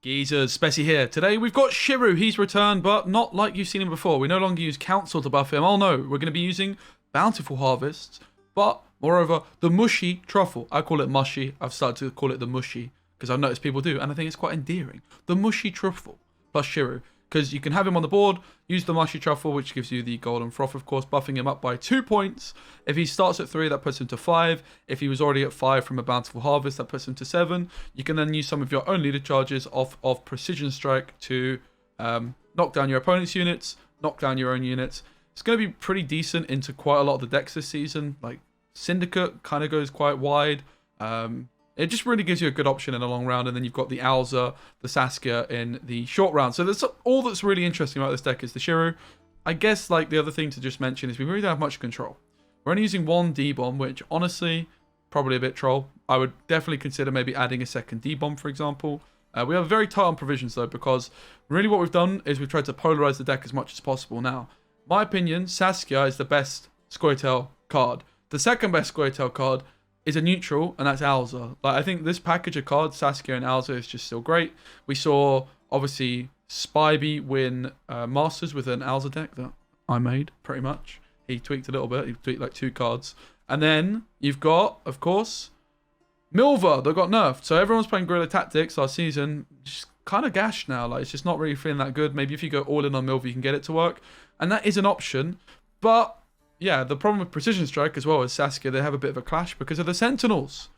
Geezers, Speci here. Today we've got SCHIRRU. He's returned, but not like you've seen him before. We no longer use Council to buff him. Oh no, we're going to be using Bountiful Harvests, but moreover, the Mushy Truffle. I call it Mushy. I've started to call it the Mushy because I've noticed people do, and I think it's quite endearing. The Mushy Truffle plus SCHIRRU. Because you can have him on the board, use the Mushy Truffle, which gives you the Golden Froth, of course, buffing him up by 2 points. If he starts at 3, that puts him to 5. If he was already at 5 from a Bountiful Harvest, that puts him to 7. You can then use some of your own leader charges of Precision Strike to knock down your opponent's units, knock down your own units. It's going to be pretty decent into quite a lot of the decks this season. Like, Syndicate kind of goes quite wide. It just really gives you a good option in a long round, and then you've got the Alza, the Saskia in the short round. So that's all that's really interesting about this deck is the SCHIRRU. I guess like the other thing to just mention is we really don't have much control. We're only using 1 D-bomb, which honestly, probably a bit troll. I would definitely consider maybe adding a second D-bomb, for example. We are very tight on provisions though, because really what we've done is we've tried to polarize the deck as much as possible. Now, my opinion, Saskia is the best Scoia'tael card. The second best Scoia'tael card is a neutral, and that's Alza. Like, I think this package of cards, Saskia and Alza, is just still great. We saw, obviously, Spybee win Masters with an Alza deck that I made, pretty much. He tweaked a little bit. He tweaked like 2 cards. And then you've got, of course, Milva that got nerfed. So everyone's playing Guerrilla Tactics last season. Just kind of gashed now. Like, it's just not really feeling that good. Maybe if you go all in on Milva, you can get it to work. And that is an option. But yeah, the problem with Precision Strike as well as Saskia, they have a bit of a clash because of the Sentinels.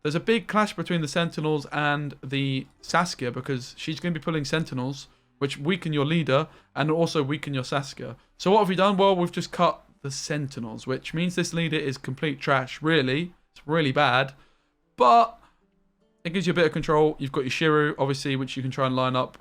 There's a big clash between the Sentinels and the Saskia because she's going to be pulling Sentinels, which weaken your leader and also weaken your Saskia. So what have we done? Well, we've just cut the Sentinels, which means this leader is complete trash, really. It's really bad. But it gives you a bit of control. You've got your SCHIRRU, obviously, which you can try and line up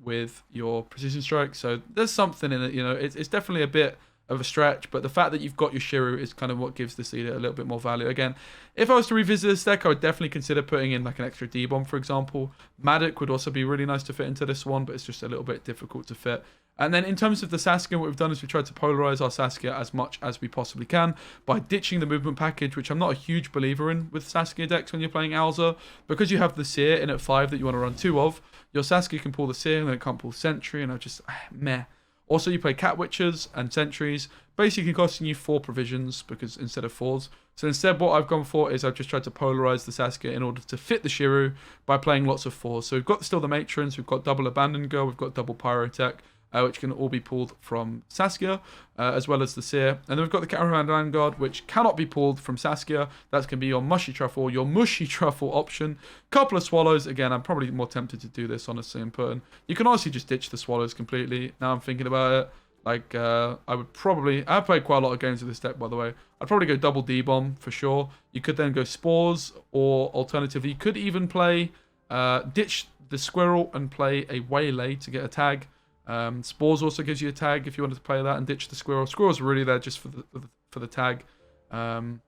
with your Precision Strike. So there's something in it, you know. It's definitely a bit of a stretch, but the fact that you've got your SCHIRRU is kind of what gives this leader a little bit more value. Again, if I was to revisit this deck, I would definitely consider putting in like an extra D-bomb, for example. Madoc would also be really nice to fit into this one, but it's just a little bit difficult to fit. And then in terms of the Saskia, what we've done is we've tried to polarize our Saskia as much as we possibly can by ditching the movement package, which I'm not a huge believer in with Saskia decks when you're playing Alza. Because you have the Seer in at 5 that you want to run 2 of, your Saskia can pull the Seer and then it can't pull Sentry, and I just, meh. Also, you play Cat Witchers and Sentries, basically costing you 4 provisions because instead of 4s. So instead, what I've gone for is I've just tried to polarize the Saskia in order to fit the SCHIRRU by playing lots of 4s. So we've got still the Matrons, we've got double Abandoned Girl, we've got double Pyrotech, which can all be pulled from Saskia, as well as the Seer. And then we've got the Caravan Vanguard, which cannot be pulled from Saskia. That can be your Mushy Truffle, your Mushy Truffle option. Couple of Swallows. Again, I'm probably more tempted to do this, honestly, and put in. You can honestly just ditch the Swallows completely. Now I'm thinking about it. Like, I've played quite a lot of games with this deck, by the way. I'd probably go double D-bomb for sure. You could then go Spores, or alternatively, you could even play, ditch the Squirrel and play a Waylay to get a tag. Spores also gives you a tag if you wanted to play that and ditch the Squirrel. Squirrel's really there just for the tag. But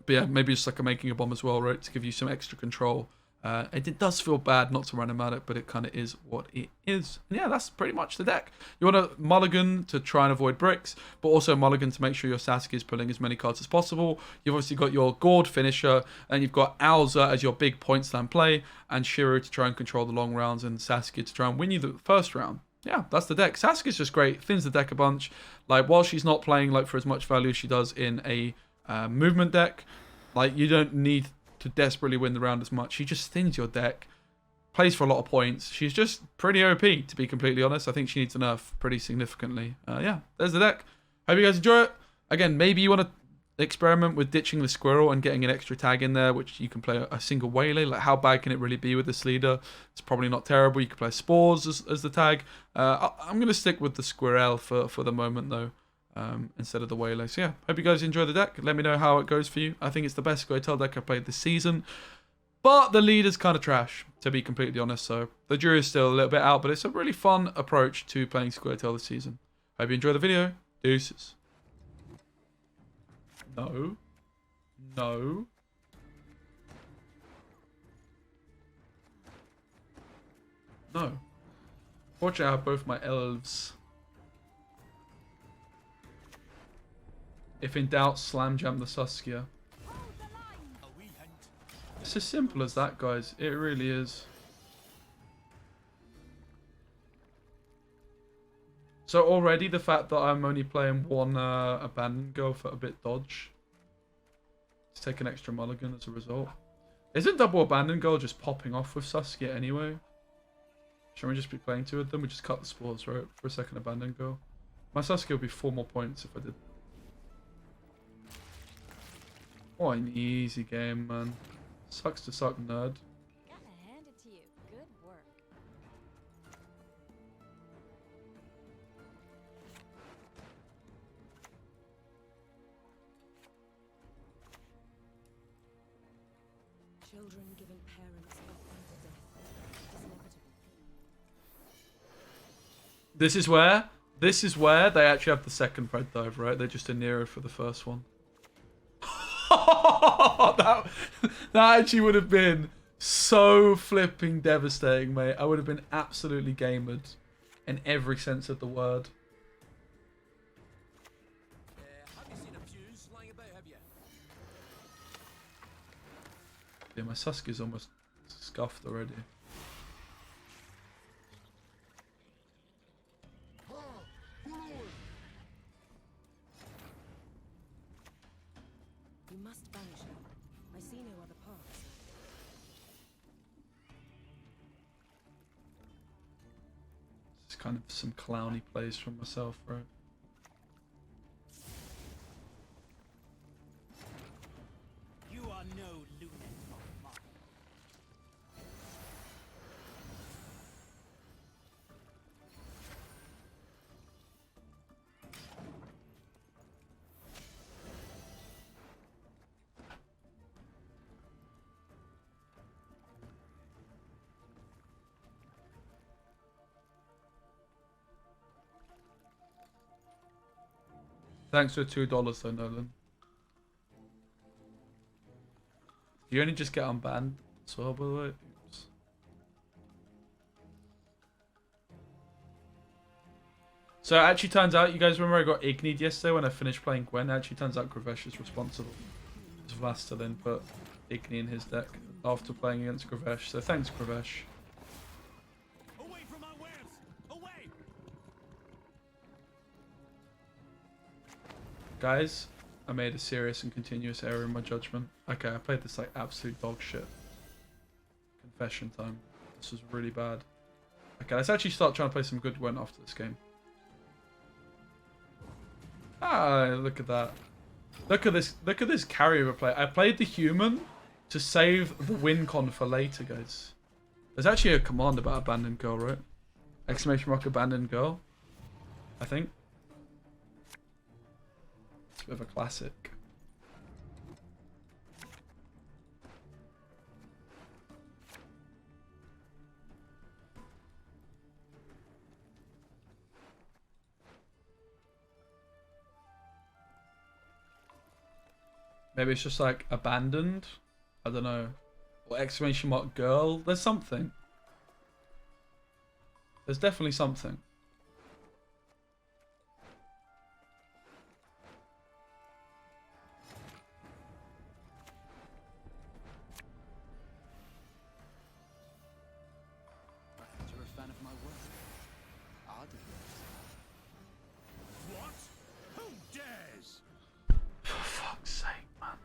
yeah, maybe just like making a bomb as well, right, to give you some extra control. It does feel bad not to run a Madoc, but it kind of is what it is. And yeah, that's pretty much the deck. You want a Mulligan to try and avoid bricks, but also Mulligan to make sure your Saskia is pulling as many cards as possible. You've obviously got your Gourd finisher, and you've got Alza as your big point slam play, and SCHIRRU to try and control the long rounds, and Saskia to try and win you the first round. Yeah, that's the deck. Saskia's just great. Thins the deck a bunch. Like, while she's not playing like for as much value as she does in a movement deck, like, you don't need to desperately win the round as much. She just thins your deck, plays for a lot of points. She's just pretty OP, to be completely honest. I think she needs a nerf pretty significantly. Yeah, there's the deck. Hope you guys enjoy it. Again, maybe you want to experiment with ditching the Squirrel and getting an extra tag in there, which you can play a single Waylay. Like, how bad can it really be with this leader? It's probably not terrible. You can play Spores as the tag. I'm going to stick with the Scoia'tael for the moment, though. Instead of the Waylay. So yeah, hope you guys enjoy the deck. Let me know how it goes for you. I think it's the best Scoia'tael deck I've played this season. But the leader's kind of trash, to be completely honest. So the jury's still a little bit out, but it's a really fun approach to playing Scoia'tael this season. Hope you enjoy the video. Deuces. No. No. No. Fortunately, I have both my elves. If in doubt, slam jam the Saskia. It's as simple as that, guys. It really is. So already the fact that I'm only playing one abandoned girl for a bit dodge. Let's take an extra mulligan as a result. Isn't double abandoned girl just popping off with Saskia anyway? Shouldn't we just be playing 2 of them? We just cut the spores, right? For a second abandoned girl. My Saskia would be 4 more points if I did. What an easy game, man. Sucks to suck, nerd. Gotta hand it to you. Good work. Children giving parents up unto death is inevitable. This is where they actually have the second red dive, right? They're just a Nero for the first one. that actually would have been so flipping devastating, mate. I would have been absolutely gamered in every sense of the word. Have you seen a fuse lying about, have you? Yeah, my Saskia's almost scuffed already. You must banish her. I see no other paths. It's kind of some clowny plays from myself, right? You are no lunatic of mine. Thanks for $2 though, Nolan. You only just get unbanned as well, by the way. Oops. So it actually turns out, you guys remember I got ignied yesterday when I finished playing Gwent? It actually turns out Gravesh is responsible. Because Vlastelin put Igni in his deck after playing against Gravesh. So thanks, Gravesh. Away from our wares! Away! Guys, I made a serious and continuous error in my judgment. Okay, I played this like absolute dog shit. Confession time. This was really bad. Okay, let's actually start trying to play some good Gwent after this game. Ah, look at that. Look at this carry replay. I played the human to save the win con for later, guys. There's actually a command about abandoned girl, right? Exclamation mark abandoned girl. I think. It's a bit of a classic. Maybe it's just like abandoned. I don't know. Or exclamation mark girl. There's something. There's definitely something. You're a fan of my work. Odd of yours. What? Who dares? For fuck's sake, man.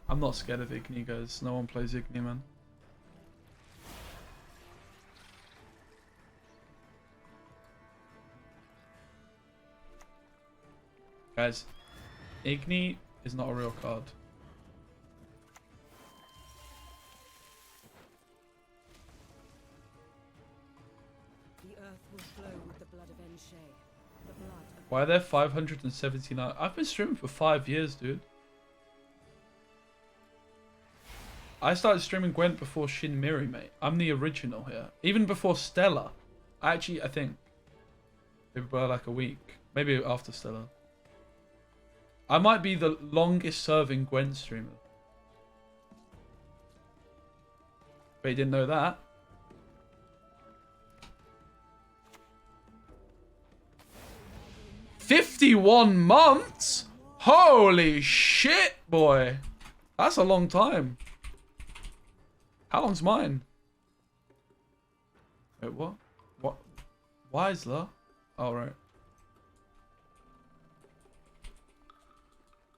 I'm not scared of Igni, guys. No one plays Igni, man. Guys, Igni is not a real card. The earth will flow with the blood of Enshe. The blood of Why are there 579? I've been streaming for 5 years, dude. I started streaming Gwent before Shin Miri, mate. I'm the original here. Even before Stella. I think. Maybe by like a week. Maybe after Stella. I might be the longest serving Gwent streamer. But you didn't know that. $51 months? Holy shit, boy. That's a long time. How long's mine? Wait, what? What? Why is that? Oh, right.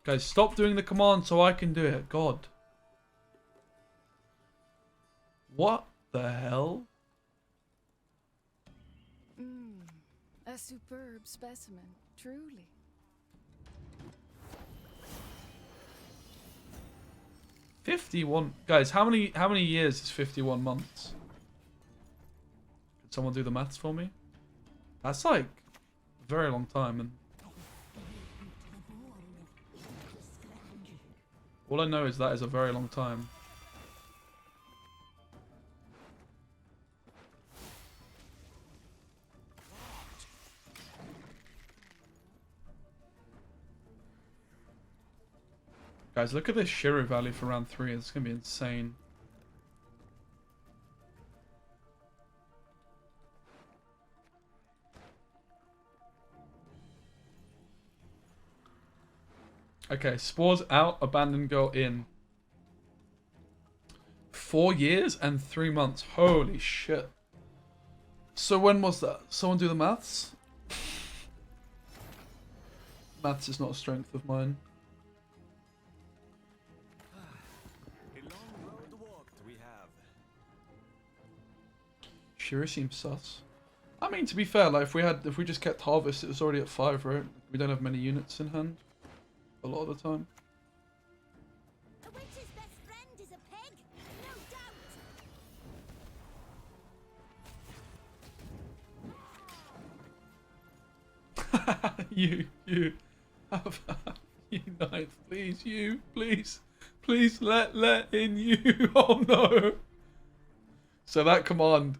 Guys, stop doing the command so I can do it. God. What the hell? A superb specimen, truly. $51. Guys, how many years is 51 months? Could someone do the maths for me? That's like a very long time, and all I know is that is a very long time. Guys, look at this SCHIRRU value for round 3. It's going to be insane. Okay, spores out, abandoned girl in. 4 years and 3 months. Holy shit. So when was that? Someone do the maths? Maths is not a strength of mine. SCHIRRU seems sus. I mean, to be fair, like if we just kept harvest, it was already at 5, right? We don't have many units in hand a lot of the time. A witch's best friend is a pig, no doubt. you unite, please, please let in you. Oh no. So that command,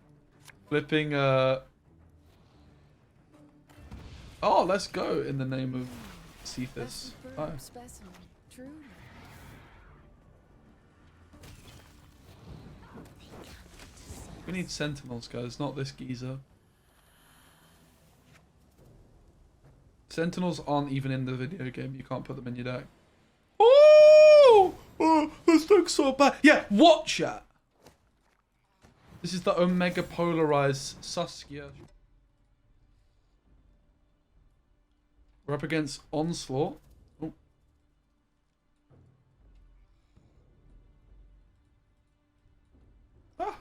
flipping oh, let's go in the name of Cephas. Oh. Specimen, truly. We need sentinels, guys, not this geezer. Sentinels aren't even in the video game. You can't put them in your deck. Oh, this looks so bad. Yeah, watch it. This is the Omega Polarized Saskia. We're up against Onslaught. Oh. Ah.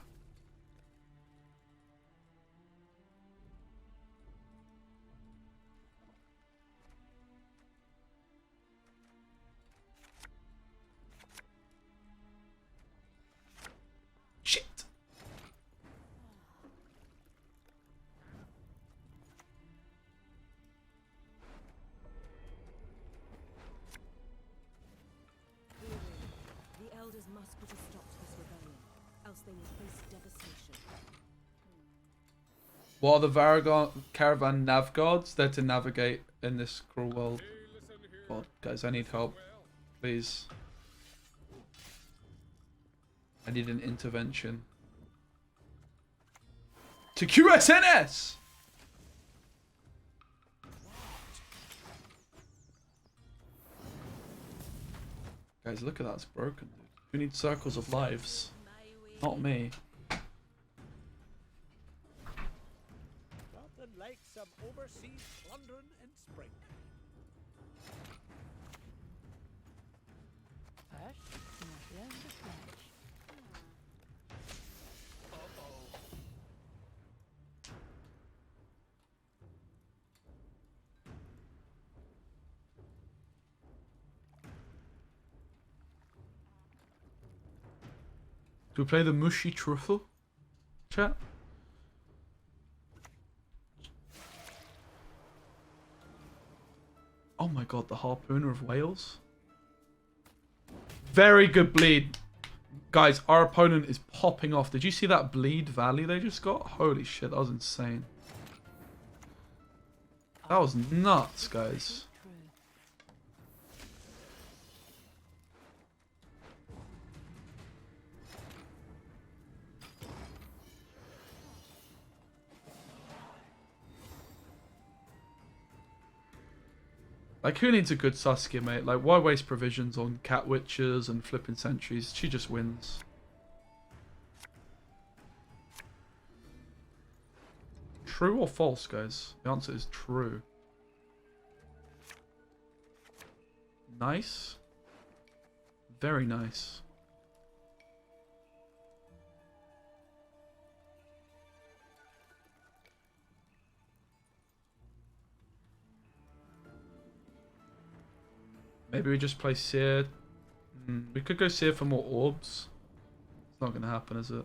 Shit. The elders must put a stop to this rebellion, else they will face devastation. What are the Caravan nav guards? They're to navigate in this cruel world. God, guys, I need help. Please. I need an intervention. To QSNS! Guys, look at that. It's broken, dude. Who needs circles of lives? Not me. Nothing like some overseas plundering in spring. Do we play the mushy truffle? Chat? Oh my god, the Harpooner of Wales. Very good bleed. Guys, our opponent is popping off. Did you see that bleed value they just got? Holy shit, that was insane. That was nuts, guys. Like, who needs a good Saskia, mate? Like, why waste provisions on cat witches and flipping sentries? She just wins. True or false, guys? The answer is true. Nice. Very nice. Maybe we just play Seer. We could go Seer for more orbs. It's not going to happen, is it?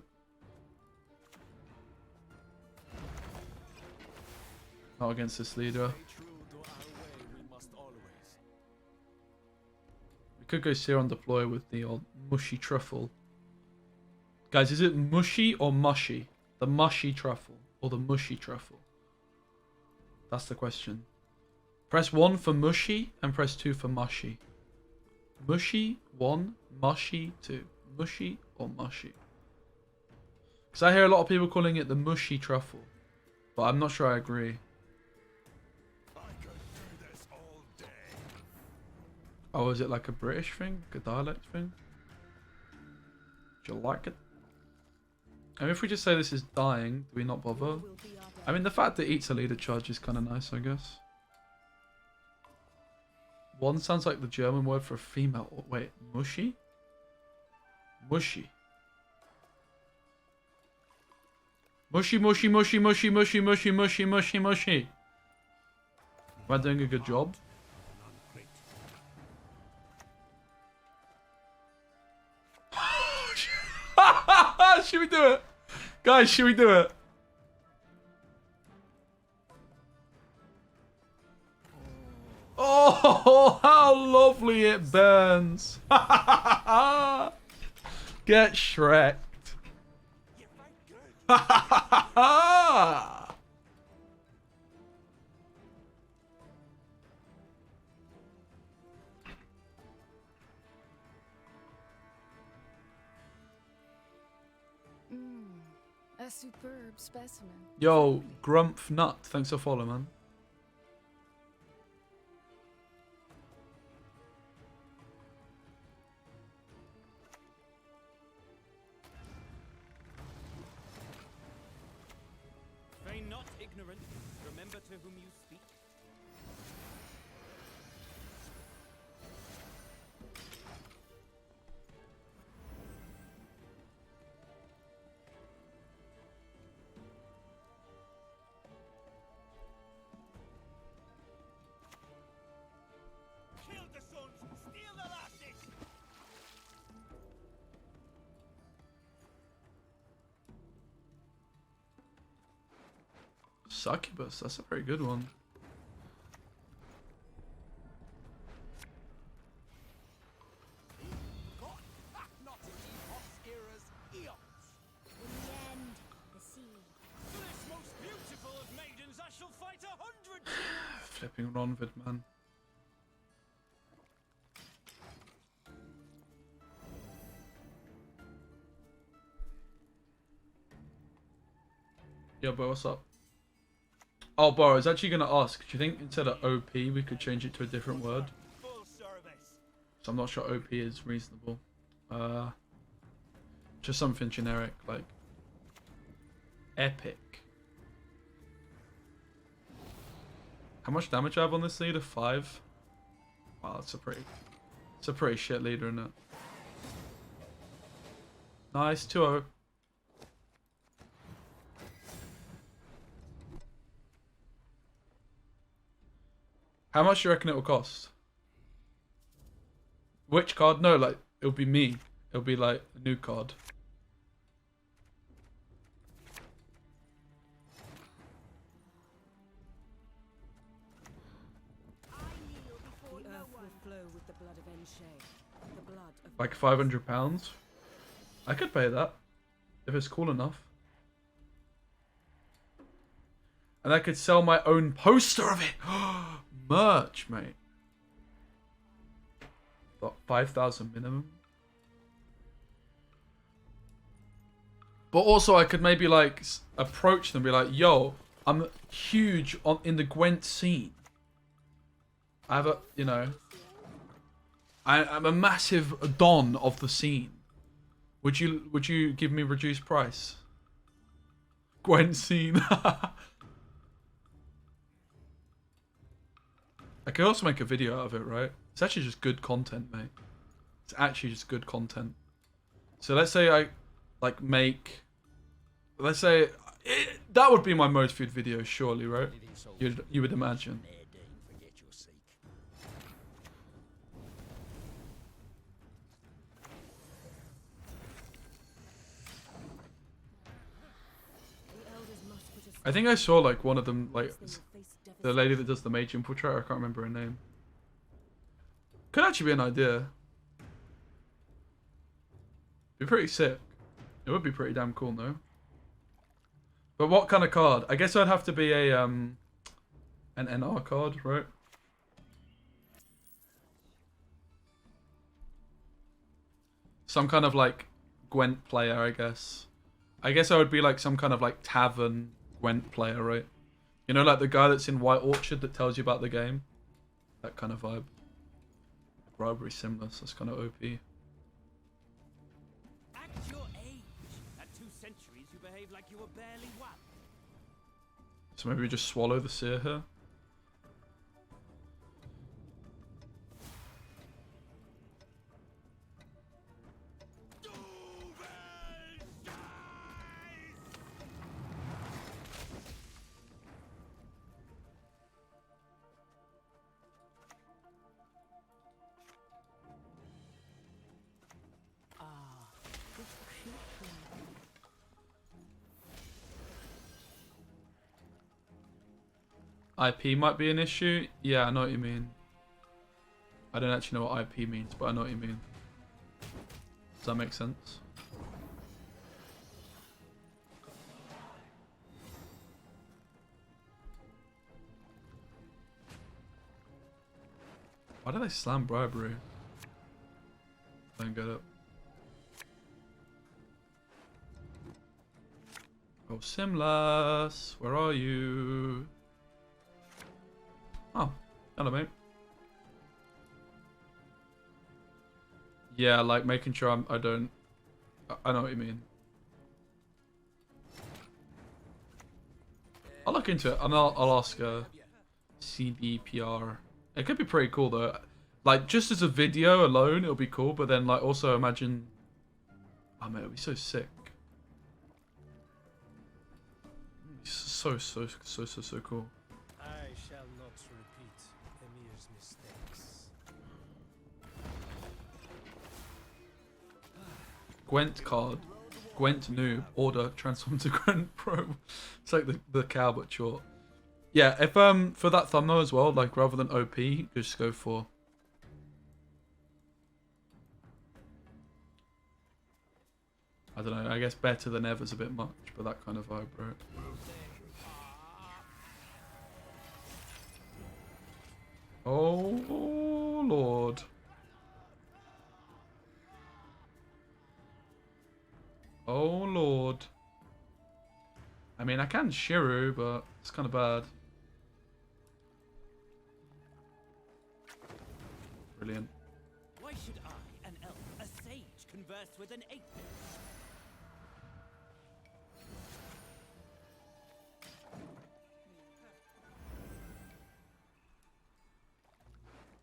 Not against this leader. We could go Seer on deploy with the old mushy truffle. Guys, is it mushy or mushy? The mushy truffle or the mushy truffle? That's the question. Press 1 for mushy and press 2 for mushy. Mushy 1, mushy 2. Mushy or mushy? Because I hear a lot of people calling it the mushy truffle. But I'm not sure I agree. Oh, is it like a British thing? Like a dialect thing? Do you like it? And if we just say this is dying, do we not bother? I mean, the fact that it eats a leader charge is kind of nice, I guess. One sounds like the German word for a female. Oh, wait, mushy? Mushy. Mushy, mushy, mushy, mushy, mushy, mushy, mushy, mushy, mushy. Am I doing a good job? Should we do it? Guys, should we do it? Oh, how lovely it burns. Get Shreked. A superb specimen. Yo, Grumpf Nut, thanks for following, man. Feign not ignorant. Remember to whom you speak. Kill the sons, steal the lasses. Succubus, that's a very good one. God, not indeed Obscura's eons. In the end, the sea. For this most beautiful of maidens, I shall fight 100. Flipping Ronvid, man. Yo, bro, what's up? Oh, bro, I was actually going to ask, do you think instead of OP, we could change it to a different word? Full service. So I'm not sure OP is reasonable. Just something generic, like epic. How much damage I have on this leader? 5. Wow, it's a pretty shit leader, isn't it? Nice, 2-0. How much do you reckon it will cost? Which card? No, like, it'll be me. It'll be like a new card. The earth will flow with the blood of Enshay, the blood of Like £500? I could pay that. If it's cool enough. And I could sell my own poster of it. Merch, mate. Got 5,000 minimum. But also I could maybe like approach them and be like, yo, I'm huge in the Gwent scene. I have a, you know, I'm a massive don of the scene. Would you give me reduced price? Gwent scene. I could also make a video out of it, right? It's actually just good content, mate. It's actually just good content. So let's say I, like, make... Let's say... that would be my most viewed video, surely, right? You would imagine. I think I saw, like, one of them, like... The lady that does the mage infiltrator, I can't remember her name. Could actually be an idea. Be pretty sick. It would be pretty damn cool, no? But what kind of card? I guess I'd have to be a an NR card, right? Some kind of like Gwent player, I guess. I guess I would be like some kind of like tavern Gwent player, right? You know, like the guy that's in White Orchard that tells you about the game? That kind of vibe. Bribery Simless, that's kind of OP. At your age, at 2 centuries, you behave like you were barely one. So maybe we just swallow the seer here? IP might be an issue. Yeah, I know what you mean. I don't actually know what IP means, but I know what you mean. Does that make sense? Why do they slam bribery? I don't get it. Oh, Simless, where are you? Oh, hello, mate. Yeah, like making sure I don't. I know what you mean. I'll look into it and I'll ask CDPR. It could be pretty cool though. Like just as a video alone, it'll be cool. But then like also imagine. Oh man, it'll be so sick. So cool. I shall not repeat Emir's mistakes. Gwent card. Gwent noob. Order transform to Gwent Pro. It's like the cow but short. Yeah, if for that thumbnail as well, like rather than OP, just go for. I don't know, I guess better than ever's a bit much, but that kind of vibe, right? Oh Lord. Oh Lord. I mean, I can SCHIRRU, but it's kind of bad. Brilliant. Why should I, an elf, a sage, converse with an ape?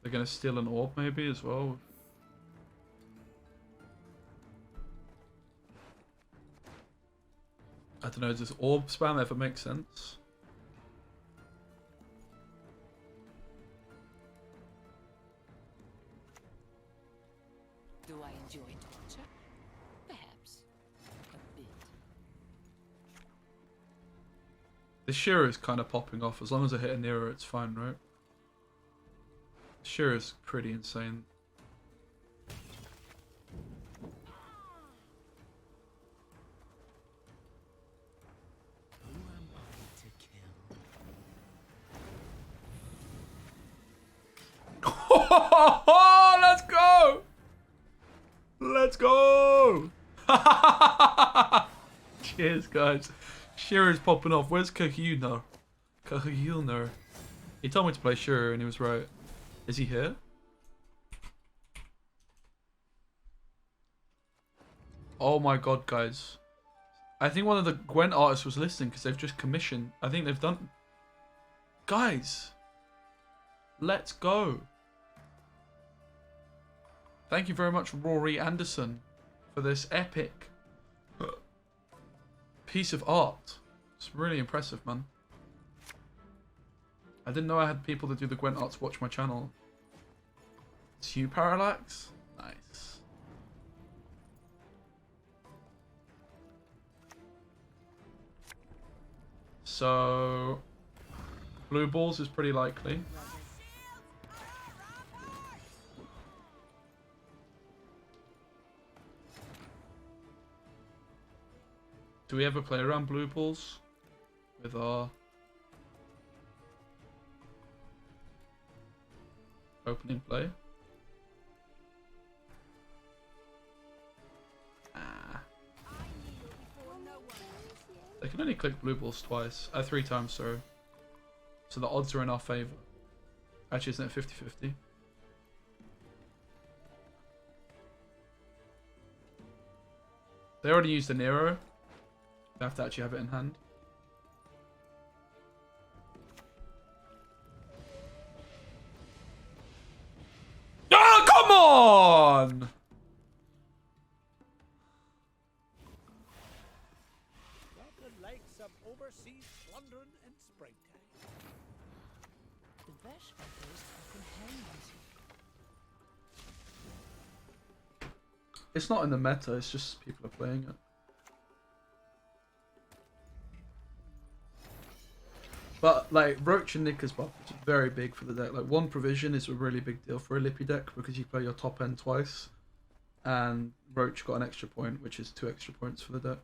They're gonna steal an orb maybe as well. I don't know, does orb spam ever make sense? Do I enjoy torture? Perhaps. A bit. The SCHIRRU is kind of popping off. As long as I hit a Nero, it's fine, right? SCHIRRU is pretty insane. Who am I to kill? Let's go! Let's go! Cheers, guys. SCHIRRU's popping off. Where's Kahuna? Kahuna. He told me to play SCHIRRU and he was right. Is he here? Oh my god, guys. I think one of the Gwent artists was listening because they've just commissioned. I think they've done... Guys. Let's go. Thank you very much, Rory Anderson, for this epic piece of art. It's really impressive, man. I didn't know I had people that do the Gwent arts watch my channel. It's you, Parallax? Nice. So, blue balls is pretty likely. Do we ever play around blue balls with our opening play? They can only click blue balls twice. 3 times, sorry. So the odds are in our favour. Actually, isn't it 50-50? They already used the Nero. They have to actually have it in hand. Oh, come on! Nothing like some overseas plundering in springtime. The Bash Hunters are companions. It's not in the meta, it's just people are playing it. But like Roach and Nicker's buff is very big for the deck. Like 1 provision is a really big deal for a Lippy deck because you play your top end twice, and Roach got an extra point, which is 2 extra points for the deck.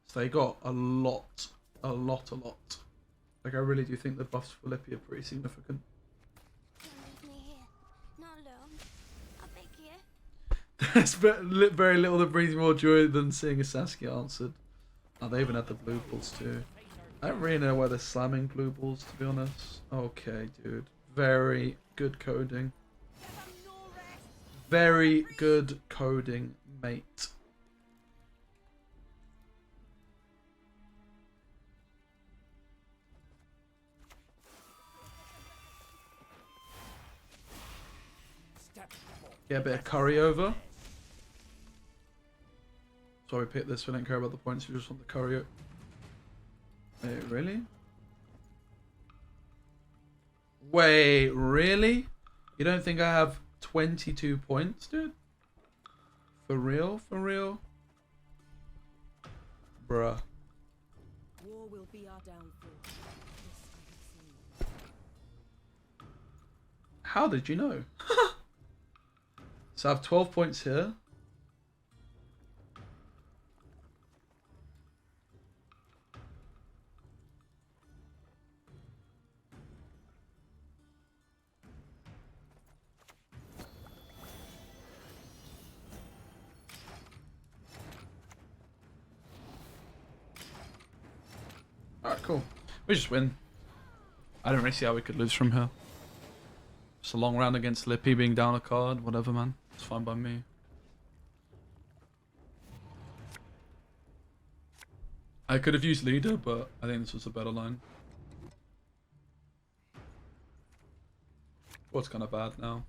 So they got a lot. Like I really do think the buffs for Lippy are pretty significant. Don't leave me here. Not alone. I beg you. There's very little that brings more joy than seeing a Saskia answered. Oh, they even had the blue balls too. I don't really know why they're slamming blue balls, to be honest. Okay, dude. Very good coding. Very good coding, mate. Get a bit of curry over. So we picked this, we don't care about the points, we just want the curry. Wait, really? Wait, really? You don't think I have 22 points, dude? For real? For real? Bruh. War will be our downfall. This I have seen. How did you know? So I have 12 points here. Alright, cool. We just win. I don't really see how we could lose from here. Just a long round against Lippy being down a card, whatever, man. It's fine by me. I could have used leader, but I think this was a better line. What's kind of bad now?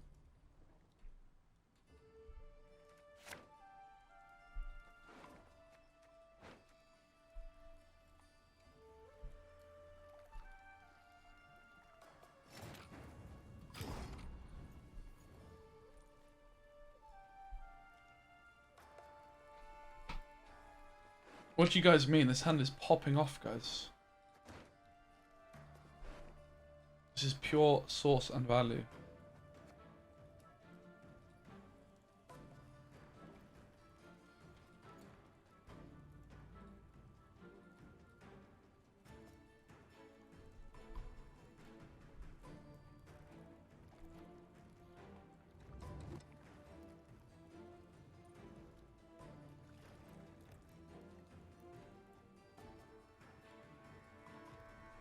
What do you guys mean? This hand is popping off, guys. This is pure source and value.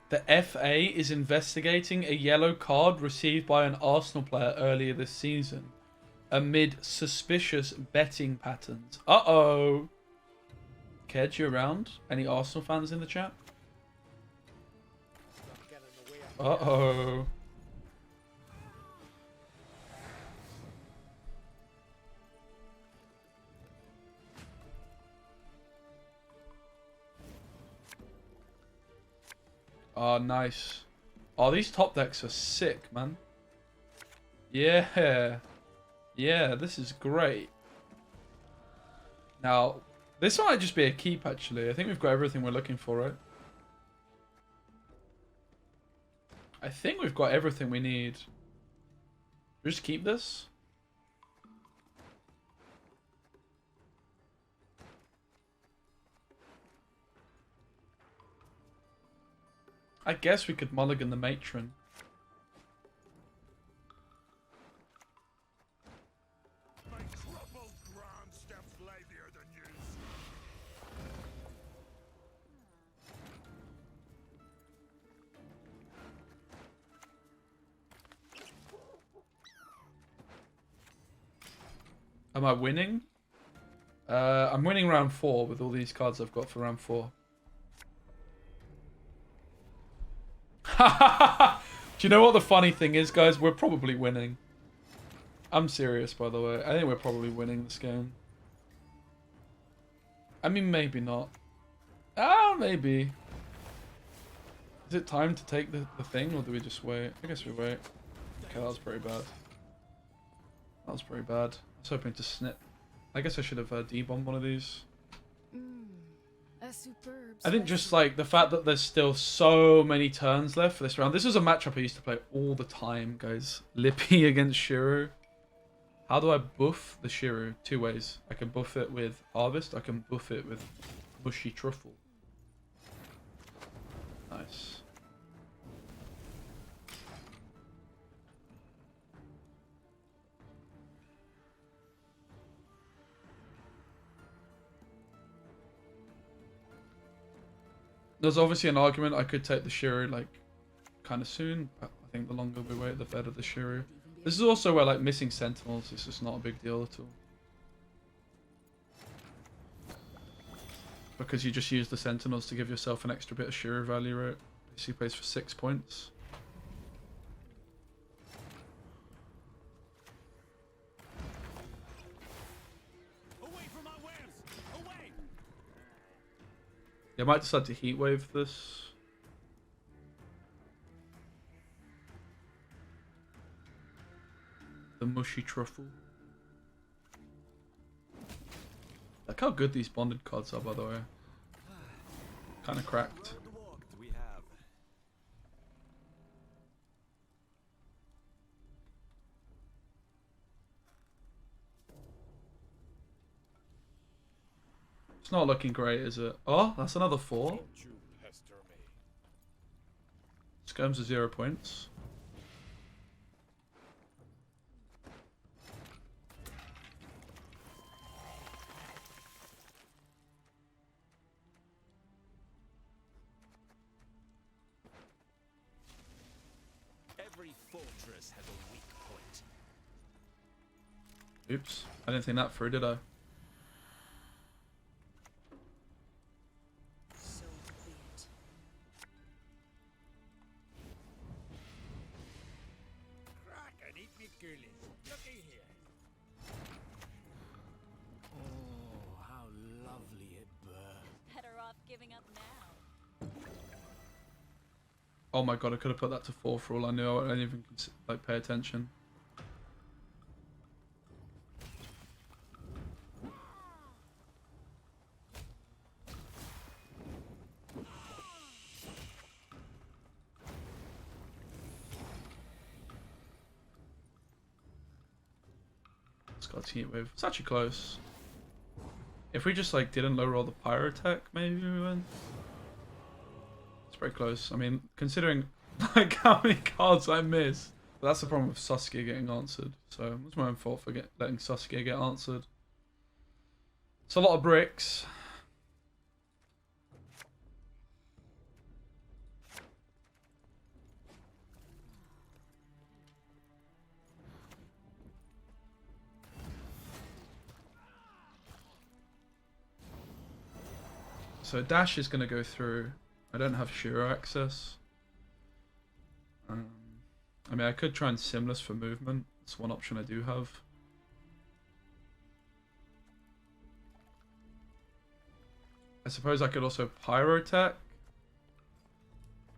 The FA is investigating a yellow card received by an Arsenal player earlier this season amid suspicious betting patterns. Uh-oh. Kedge, you around? Any Arsenal fans in the chat? Uh-oh. Oh, nice. Oh, these top decks are sick, man. Yeah. Yeah, this is great. Now, this might just be a keep, actually. I think we've got everything we're looking for, right? I think we've got everything we need. We just keep this? I guess we could mulligan the matron. Am I winning? I'm winning round 4 with all these cards I've got for round 4. Do you know what the funny thing is, guys? We're probably winning. I'm serious, by the way. I think we're probably winning this game. I mean, maybe not. Ah, maybe. Is it time to take the thing, or do we just wait? I guess we wait. Okay, that was pretty bad. That was pretty bad. I was hoping to snip. I guess I should have debombed one of these. A superb I think just like the fact that there's still so many turns left for this round. This was a matchup I used to play all the time, guys. Lippy against SCHIRRU. How do I buff the SCHIRRU? 2 ways. I can buff it with Harvest. I can buff it with Mushy Truffle. Nice. There's obviously an argument I could take the SCHIRRU like kind of soon, but I think the longer we wait, the better the SCHIRRU. This is also where like missing sentinels is just not a big deal at all. Because you just use the sentinels to give yourself an extra bit of SCHIRRU value, right? He plays for 6 points. Away from my wares! Away! Yeah, I might decide to heat wave this. The Mushy Truffle. Look how good these bonded cards are, by the way. Kind of cracked. We have. It's not looking great, is it? Oh, that's another 4. Skirms are 0 points. Every fortress has a weak point. Oops. I didn't think that through, did I? So be it. Crack and eat me goolies. Looky here. Oh, how lovely it burns. Better off giving up now. Oh my god, I could have put that to 4 for all I knew. I didn't even like pay attention. It's got a heat wave. It's actually close. If we just like didn't low roll the pyro tech, maybe we win. Very close. I mean, considering like how many cards I missed. But that's the problem with Saskia getting answered. So it's my own fault for letting Saskia get answered. It's a lot of bricks. So dash is going to go through. I don't have SCHIRRU access. I mean, I could try and Simless for movement. It's one option I do have. I suppose I could also Pyrotech.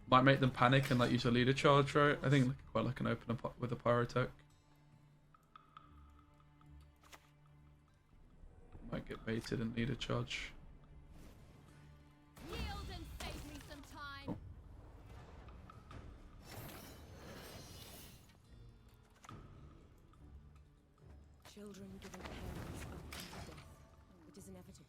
Might make them panic and like use a leader charge, right? I think quite like an open up with a Pyrotech. Might get baited and leader charge. Yield and save me some time. Children given parents are to death. It is inevitable.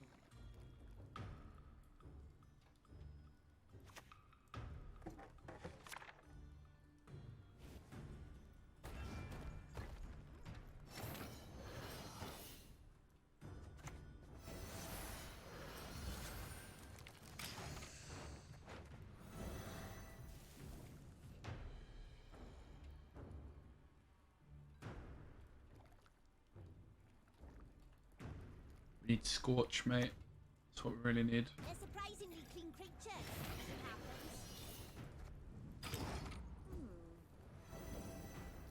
We need Scorch, mate. That's what we really need. They're surprisingly clean creatures, as it happens.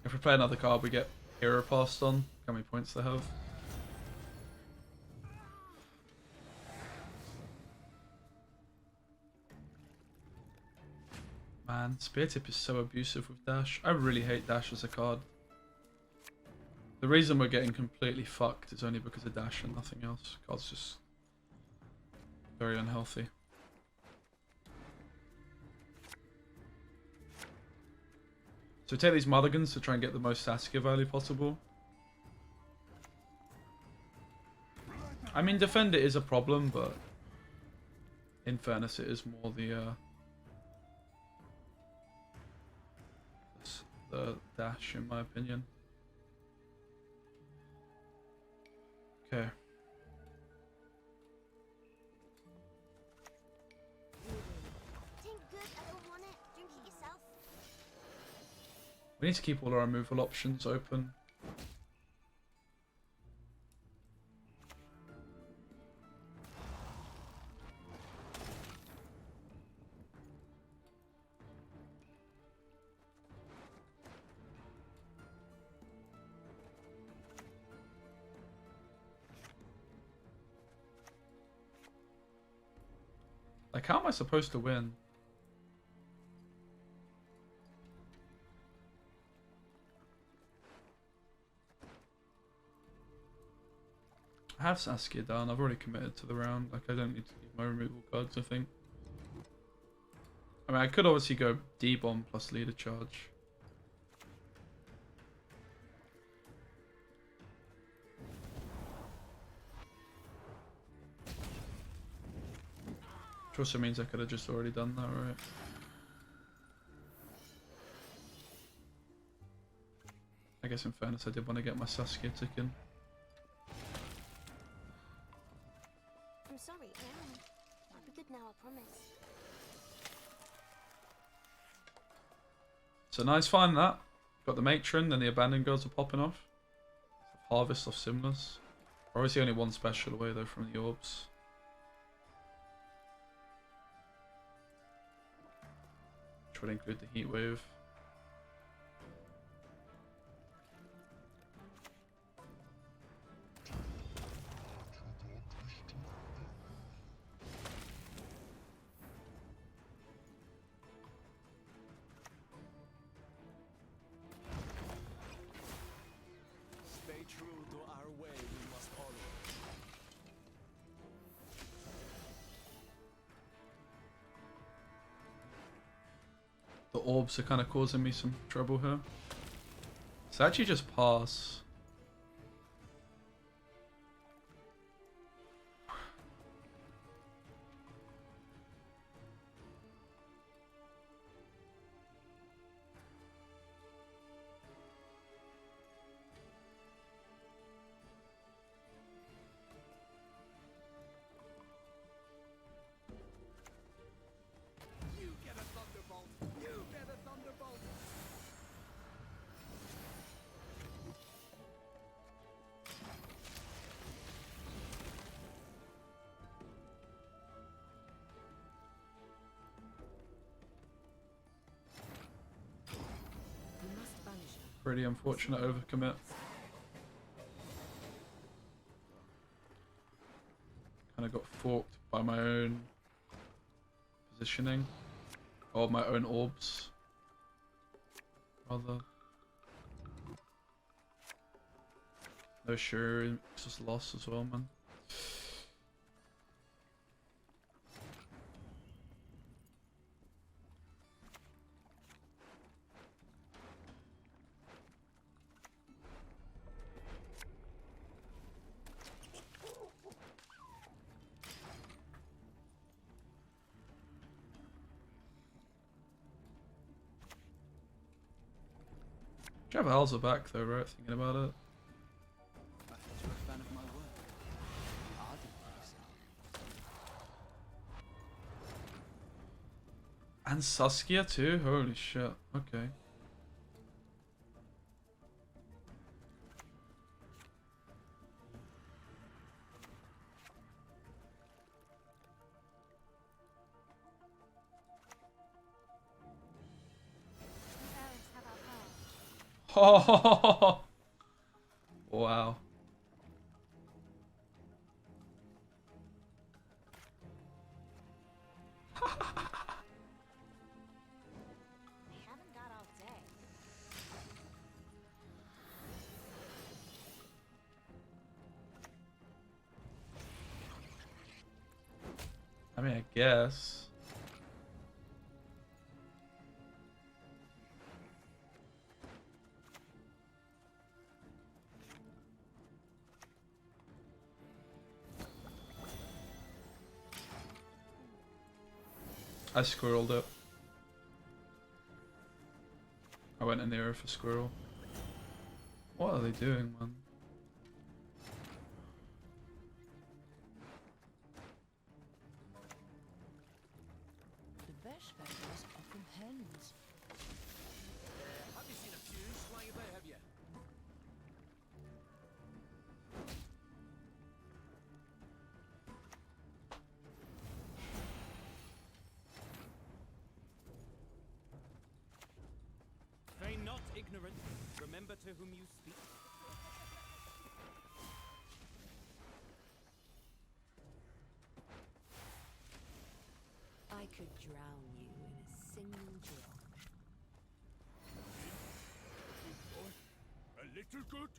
If we play another card, we get hero passed on. How many points they have? Man, Spear Tip is so abusive with Dash. I really hate Dash as a card. The reason we're getting completely fucked is only because of Dash and nothing else. Card's just very unhealthy. So take these Mulligans to try and get the most Saskia value possible. I mean, defend it is a problem, but in fairness, it is more the Dash, in my opinion. Okay. Tain't good, I don't want it. Drink it yourself. We need to keep all our removal options open. Like, how am I supposed to win? I have Saskia down. I've already committed to the round. Like, I don't need to use my removal cards, I think. I mean, I could obviously go D-bomb plus leader charge. Which also means I could have just already done that, right? I guess in fairness, I did want to get my Saskia ticking. I'm sorry, I'll be good now, I promise. So nice find that. Got the Matron, then the Abandoned Girls are popping off. Harvest of Simless. We're obviously only one special away though from the orbs. Which would include the Heat Wave. Stay true to our way, we must follow. The orbs are kind of causing me some trouble here. So actually just pass. You get a thunderbolt! You get a thunderbolt! pretty unfortunate overcommit. Kind of got forked by my own positioning. Or my own orbs. Rather. No SCHIRRU, it's just lost as well, man. You have Alza back though, right? Thinking about it. I heard you're a fan of my work. I didn't think so. And Saskia too? Holy shit. Okay. Elves have our power. Oh, wow. We haven't got all day. I mean, I guess. I squirreled it. I went in the area for squirrel. What are they doing, man? The best feathers are from hens. Have you seen a fuse flying about, have you? Feign not ignorant. Remember to whom you speak. I could drown you in a single drop. A little good?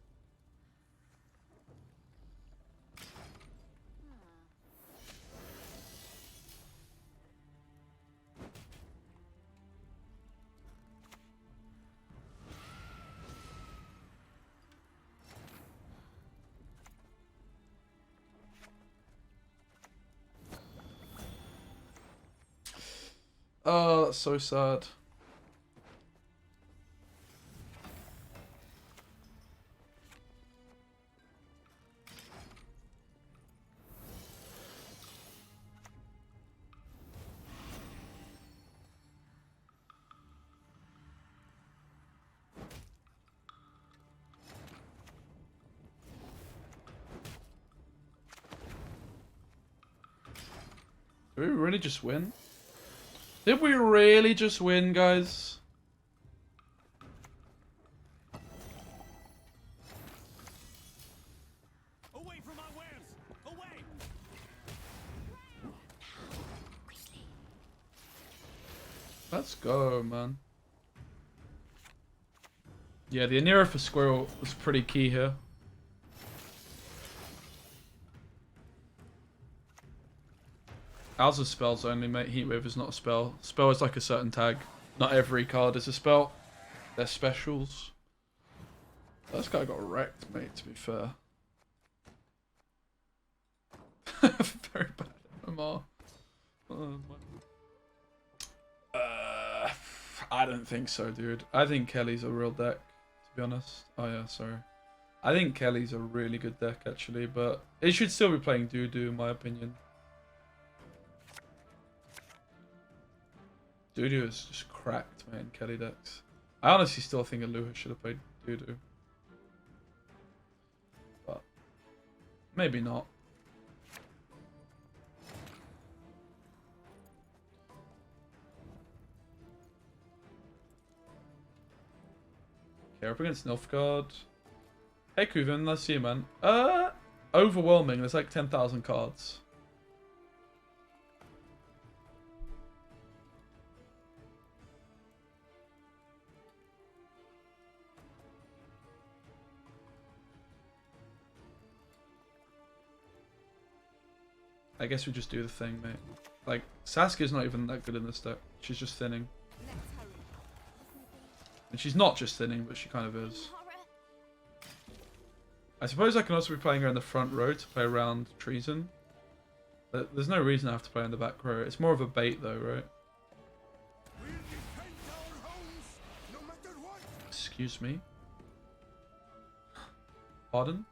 Oh, that's so sad. Did we really just win? Did we really just win, guys? Away from my wares! Away! Let's go, man. Yeah, the Anira for squirrel was pretty key here. Alza's spells only, mate. Heatwave is not a spell. Spell is like a certain tag. Not every card is a spell. They're specials. This guy got wrecked, mate, to be fair. Very bad MMR. I don't think so, dude. I think Kelly's a real deck, to be honest. Oh yeah, sorry. I think Kelly's a really good deck, actually, but it should still be playing Doo-Doo, in my opinion. Doo-Doo is just cracked, man, Kelly decks. I honestly still think Aluha should have played Doo-Doo. But maybe not. Okay, up against Nilfgaard. Hey Kuven, let's see you, man. Overwhelming. There's like 10,000 cards. I guess we just do the thing, mate. Like, Saskia's not even that good in this deck. She's just thinning. Let's hurry. And she's not just thinning, but she kind of is. I suppose I can also be playing her in the front row to play around Treason. There's no reason I have to play in the back row. It's more of a bait though, right? Excuse me? Pardon?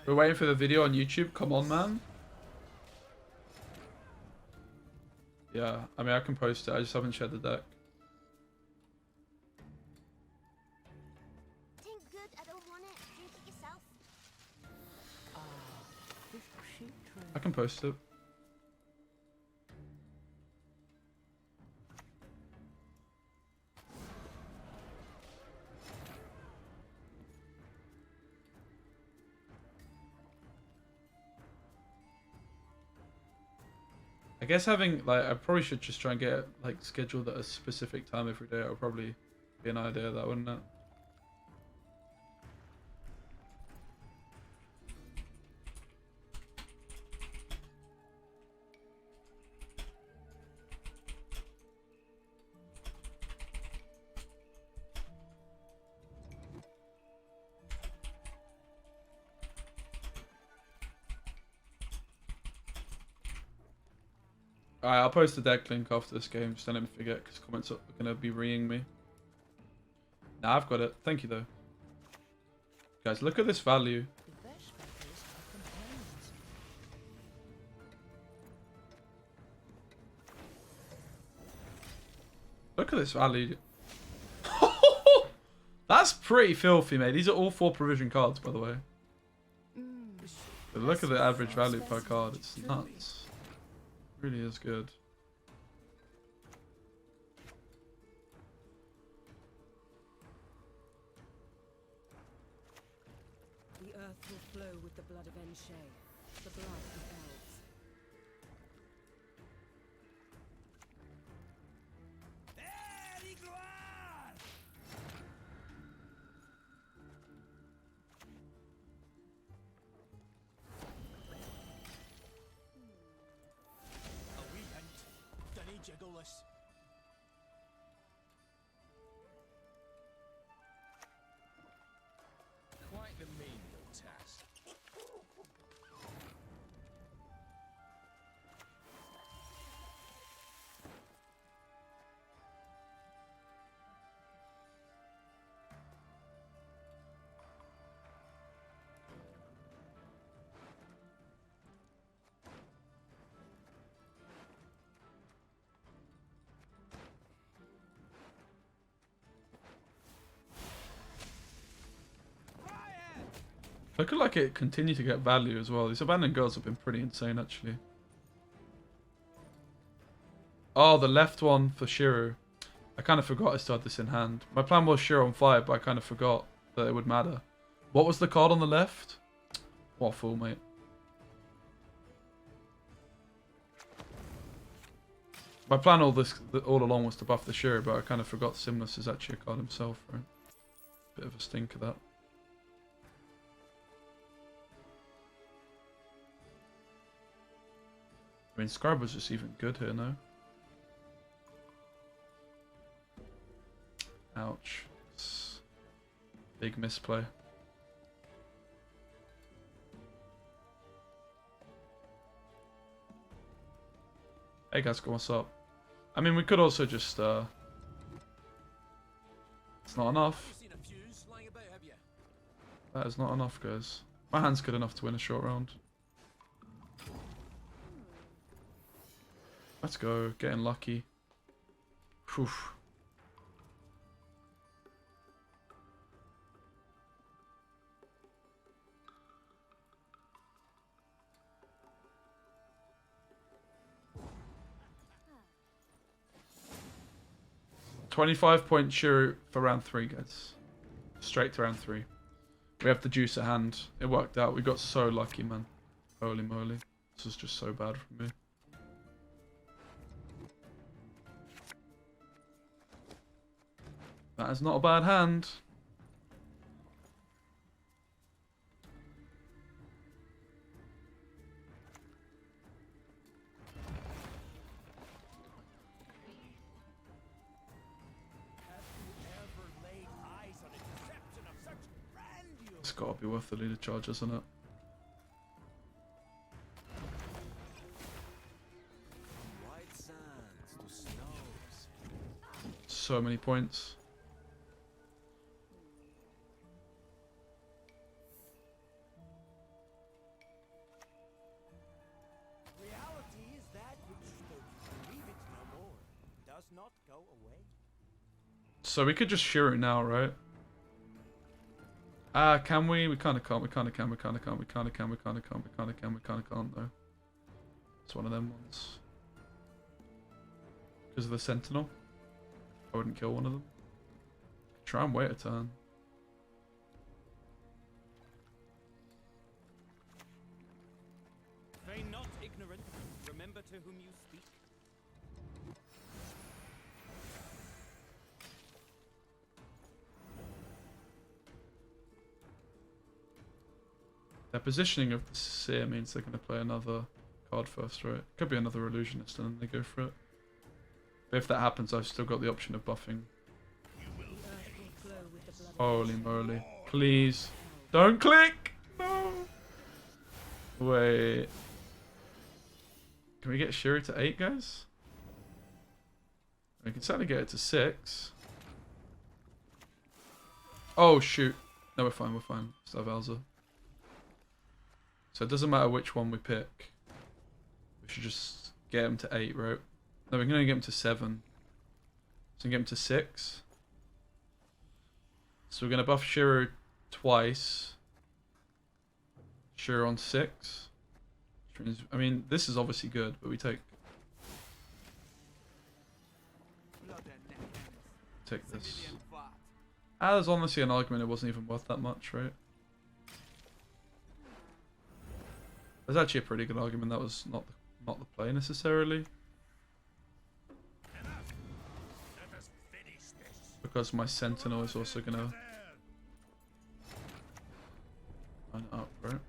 We're waiting for the video on YouTube. Come on, man. Yeah, I mean, I can post it. I just haven't shared the deck. Think good, I don't want it. Drink it yourself. I can post it. I guess having, like, I probably should just try and get, like, scheduled at a specific time every day. That would probably be an idea, that wouldn't it? Alright, I'll post the deck link after this game, just don't let me forget, because comments are going to be ringing me. Nah, I've got it. Thank you, though. Guys, look at this value. Look at this value. That's pretty filthy, mate. These are all 4 provision cards, by the way. But look at the average value per card. It's nuts. Really is good. The earth will flow with the blood of Enshay, the blood of elves. Jiggleless. Quite the menial task. Look like it continued to get value as well. These abandoned girls have been pretty insane, actually. Oh, the left one for SCHIRRU. I kind of forgot I still had this in hand. My plan was SCHIRRU on 5, but I kind of forgot that it would matter. What was the card on the left? What a fool, mate. My plan all along was to buff the SCHIRRU, but I kind of forgot Simless is actually a card himself, right? Bit of a stinker, that. I mean, Scribe was just even good here, no? Ouch. Big misplay. Hey guys, what's up? I mean, we could also just, it's not enough. Seen a fuse lying about, have you? That is not enough, guys. My hand's good enough to win a short round. Let's go. Getting lucky. Whew. $25-point SCHIRRU for round 3, guys. Straight to round 3. We have the juice at hand. It worked out. We got so lucky, man. Holy moly. This was just so bad for me. That is not a bad hand. It's gotta be worth the leader charge, isn't it? So many points. Reality is that which, though you believe it no more, does not go away. So we could just SCHIRRU now, right? Can we? We kind of can't. We kind of can. We kind of can't. We kind of can. We kind of can't. We kind of can. We kind of can't though. It's one of them ones. Because of the sentinel, I wouldn't kill one of them. Try and wait a turn. Feign not ignorant. Remember to whom you speak. Their positioning of the seer means they're going to play another card first, right? Could be another illusionist and then they go for it. But if that happens, I've still got the option of buffing. Holy moly. Please. Don't click! No! Wait. Can we get SCHIRRU to 8, guys? We can certainly get it to 6. Oh, shoot. No, we're fine, we're fine. Still have Elza. So it doesn't matter which one we pick. We should just get him to 8, right? No, we can only get him to 7. So we can get him to 6. So we're going to buff SCHIRRU twice. SCHIRRU on 6. Which means, I mean, this is obviously good, but we take this. There's honestly an argument it wasn't even worth that much, right? There's actually a pretty good argument that was not the play necessarily. Because my sentinel is also gonna line up, right?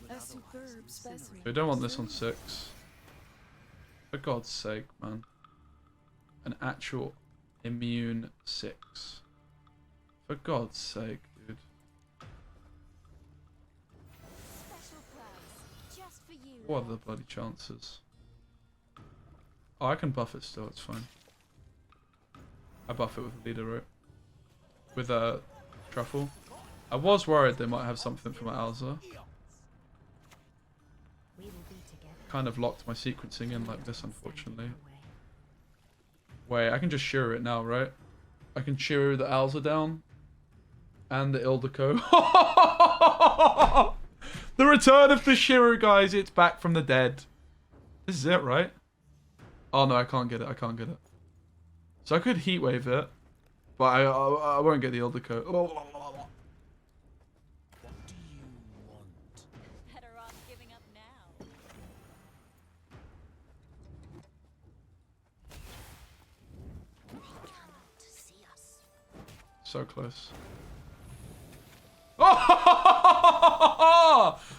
A superb specimen. We don't want this on 6. For God's sake, man. An actual immune 6. For God's sake, dude. Special prize, just for you. What are the bloody chances? Oh, I can buff it still, it's fine. I buff it with a leader, right? With a truffle. I was worried they might have something for my Alza. Kind of locked my sequencing in like this, unfortunately. Wait, I can just SCHIRRU it now, right? I can SCHIRRU the Alza down. And the Ildiko. The return of the SCHIRRU, guys. It's back from the dead. This is it, right? Oh no, I can't get it. I can't get it. So I could heatwave it. But I won't get the Ildiko. Oh. Better off giving up now. To see us. So close.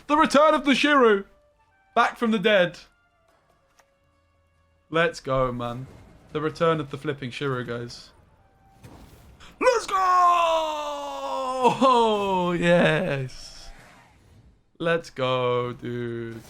The return of the SCHIRRU. Back from the dead. Let's go, man. The return of the flipping SCHIRRU, guys. Let's go! Oh, yes. Let's go, dude.